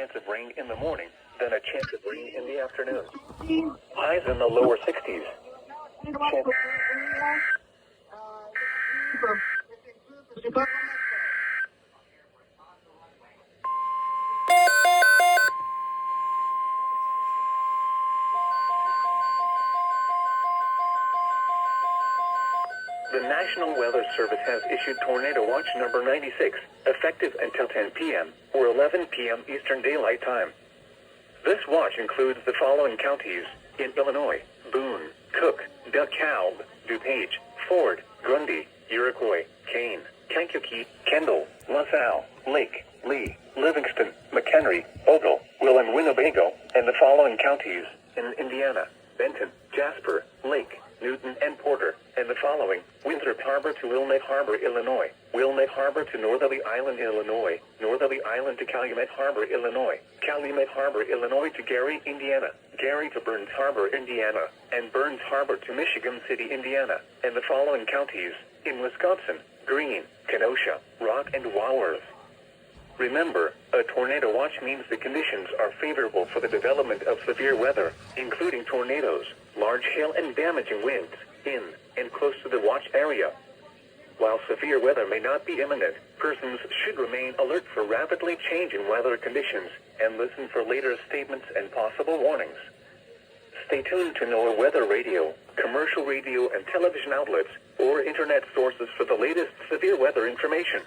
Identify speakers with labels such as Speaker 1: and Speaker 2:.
Speaker 1: chance of rain in the morning, then a chance of rain in the afternoon. Highs in the lower 60s. The National Weather Service has issued Tornado Watch number 96, effective until 10 p.m. or 11 p.m. Eastern Daylight Time. This watch includes the following counties in Illinois: Boone, Cook, DeKalb, DuPage, Ford, Grundy, Iroquois, Kane, Kankakee, Kendall, LaSalle, Lake, Lee, Livingston, McHenry, Ogle, Will, and Winnebago, and the following counties in Indiana: Benton, Jasper, Lake, Newton, and Porter, and the following: Winthrop Harbor to Wilmette Harbor, Illinois; Wilmette Harbor to Northerly Island, Illinois; Northerly Island to Calumet Harbor, Illinois; Calumet Harbor, Illinois to Gary, Indiana; Gary to Burns Harbor, Indiana; and Burns Harbor to Michigan City, Indiana, and the following counties in Wisconsin: Greene, Kenosha, Rock, and Walworth. Remember, a tornado watch means the conditions are favorable for the development of severe weather, including tornadoes, large hail, and damaging winds in and close to the watch area. While severe weather may not be imminent, persons should remain alert for rapidly changing weather conditions and listen for later statements and possible warnings. Stay tuned to NOAA Weather Radio, commercial radio and television outlets, or internet sources for the latest severe weather information.